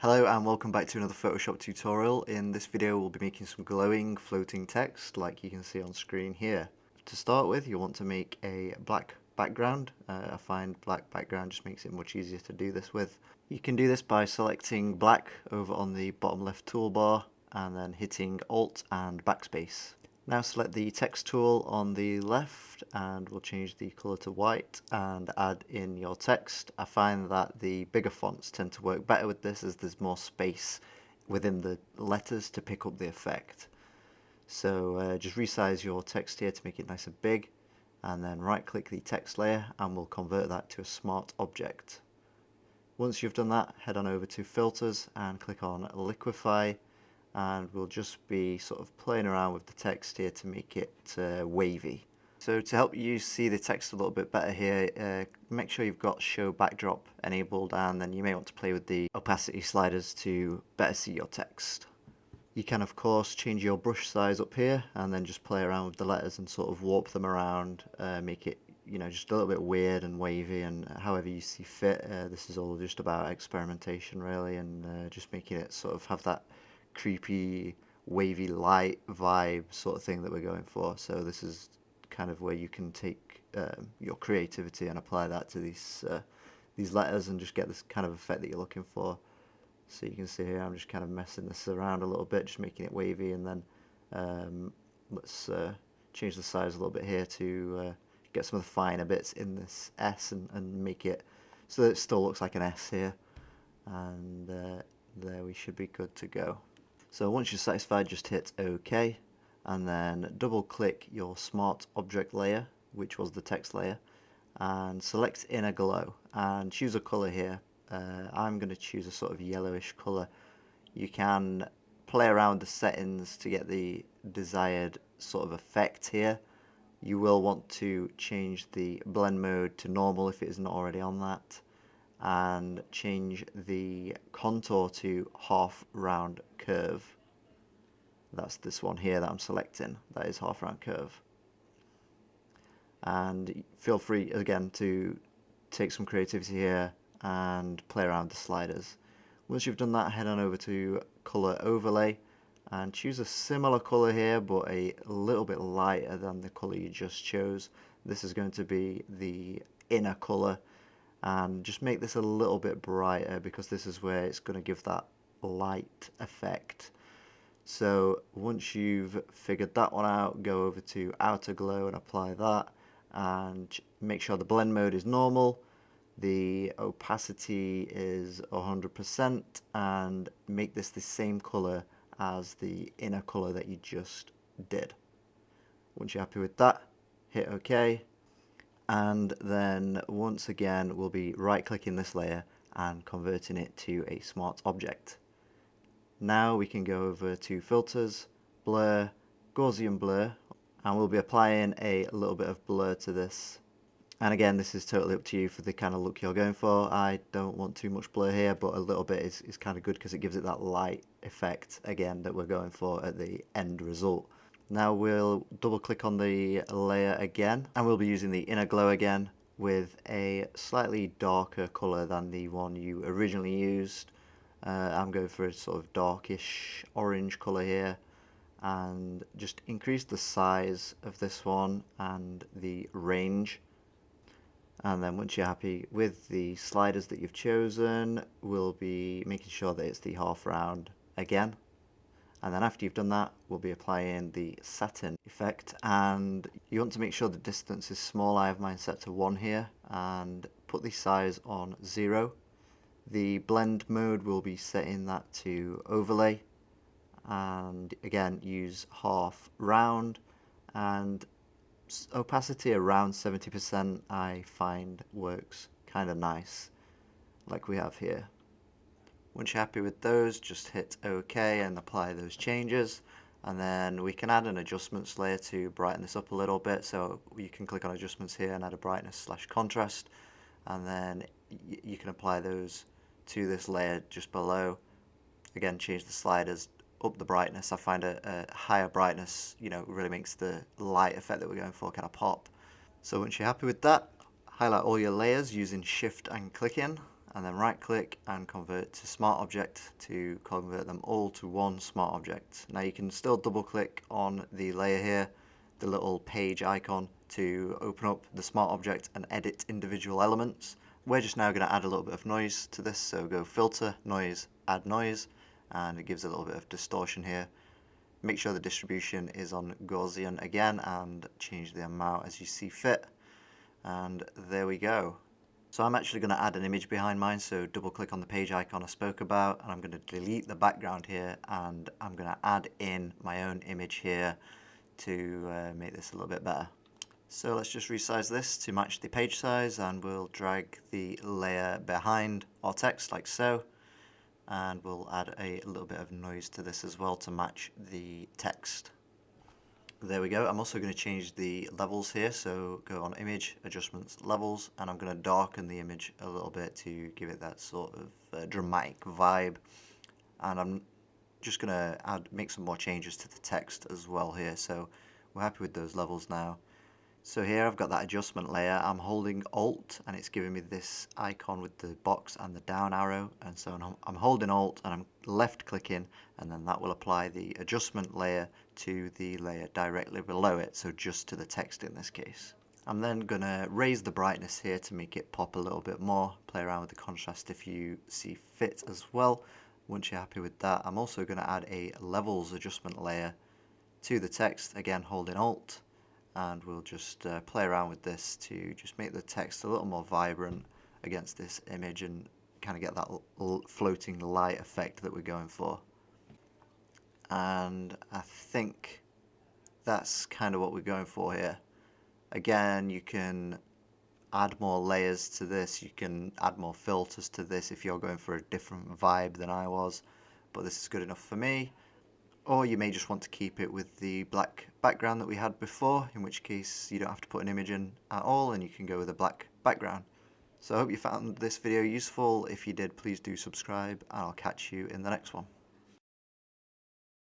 Hello and welcome back to another Photoshop tutorial. In this video we'll be making some glowing floating text like you can see on screen here. To start with, you want to make a black background. I find black background just makes it much easier to do this with. You can do this by selecting black over on the bottom left toolbar and then hitting Alt and Backspace. Now select the text tool on the left and we'll change the colour to white and add in your text. I find that the bigger fonts tend to work better with this as there's more space within the letters to pick up the effect. So just resize your text here to make it nice and big and then right click the text layer and we'll convert that to a smart object. Once you've done that, head on over to filters and click on liquify, and we'll just be sort of playing around with the text here to make it wavy. So to help you see the text a little bit better here, make sure you've got show backdrop enabled, and then you may want to play with the opacity sliders to better see your text. You can of course change your brush size up here and then just play around with the letters and sort of warp them around, make it just a little bit weird and wavy and however you see fit. This is all just about experimentation really, and just making it sort of have that creepy wavy light vibe sort of thing that we're going for. So this is kind of where you can take your creativity and apply that to these letters and just get this kind of effect that you're looking for. So you can see here I'm just kind of messing this around a little bit, just making it wavy, and then let's change the size a little bit here to get some of the finer bits in this S and make it so that it still looks like an S here, and there we should be good to go. So once you're satisfied, just hit OK and then double click your smart object layer, which was the text layer, and select inner glow and choose a color here. I'm going to choose a sort of yellowish color. You can play around the settings to get the desired sort of effect here. You will want to change the blend mode to normal if it isn't already on that, and change the contour to half round curve. That's this one here that I'm selecting, that is half round curve. And feel free again to take some creativity here and play around the sliders. Once you've done that, head on over to color overlay and choose a similar color here but a little bit lighter than the color you just chose. This is going to be the inner color, and just make this a little bit brighter because this is where it's going to give that light effect. So once you've figured that one out, go over to outer glow and apply that, and make sure the blend mode is normal, the opacity is 100%, and make this the same color as the inner color that you just did. Once you're happy with that, hit OK, and then once again we'll be right clicking this layer and converting it to a smart object. Now we can go over to filters, blur, Gaussian blur, and we'll be applying a little bit of blur to this. And again, this is totally up to you for the kind of look you're going for. I don't want too much blur here, but a little bit is kind of good because it gives it that light effect again that we're going for at the end result. Now we'll double click on the layer again, and we'll be using the inner glow again with a slightly darker color than the one you originally used. I'm going for a sort of darkish orange color here, and just increase the size of this one and the range. And then once you're happy with the sliders that you've chosen, we'll be making sure that it's the half round again. And then after you've done that, we'll be applying the satin effect, and you want to make sure the distance is small. I have mine set to 1 here, and put the size on 0. The blend mode will be setting that to overlay, and again use half round, and opacity around 70% I find works kind of nice, like we have here. Once you're happy with those, just hit OK and apply those changes, and then we can add an adjustments layer to brighten this up a little bit. So you can click on adjustments here and add a brightness / contrast, and then you can apply those to this layer just below. Again, change the sliders, up the brightness. I find a higher brightness, really makes the light effect that we're going for kind of pop. So once you're happy with that, highlight all your layers using shift and clicking, and then right click and convert to smart object to convert them all to one smart object. Now you can still double click on the layer here, the little page icon, to open up the smart object and edit individual elements. We're just now going to add a little bit of noise to this, so go filter, noise, add noise, and it gives a little bit of distortion here. Make sure the distribution is on Gaussian again and change the amount as you see fit, and there we go. So I'm actually going to add an image behind mine, so double click on the page icon I spoke about, and I'm going to delete the background here, and I'm going to add in my own image here to make this a little bit better. So let's just resize this to match the page size, and we'll drag the layer behind our text like so, and we'll add a little bit of noise to this as well to match the text. There we go. I'm also going to change the levels here, so go on image, adjustments, levels, and I'm going to darken the image a little bit to give it that sort of dramatic vibe. And I'm just going to make some more changes to the text as well here, so we're happy with those levels now. So here I've got that adjustment layer. I'm holding Alt and it's giving me this icon with the box and the down arrow, and so I'm holding Alt and I'm left clicking, and then that will apply the adjustment layer to the layer directly below it, so just to the text in this case. I'm then going to raise the brightness here to make it pop a little bit more, play around with the contrast if you see fit as well. Once you're happy with that, I'm also going to add a levels adjustment layer to the text, again holding Alt, and we'll just play around with this to just make the text a little more vibrant against this image and kind of get that floating light effect that we're going for. And I think that's kind of what we're going for here. Again, you can add more layers to this, you can add more filters to this if you're going for a different vibe than I was, but this is good enough for me. Or you may just want to keep it with the black background that we had before, in which case you don't have to put an image in at all and you can go with a black background. So I hope you found this video useful. If you did, please do subscribe, and I'll catch you in the next one.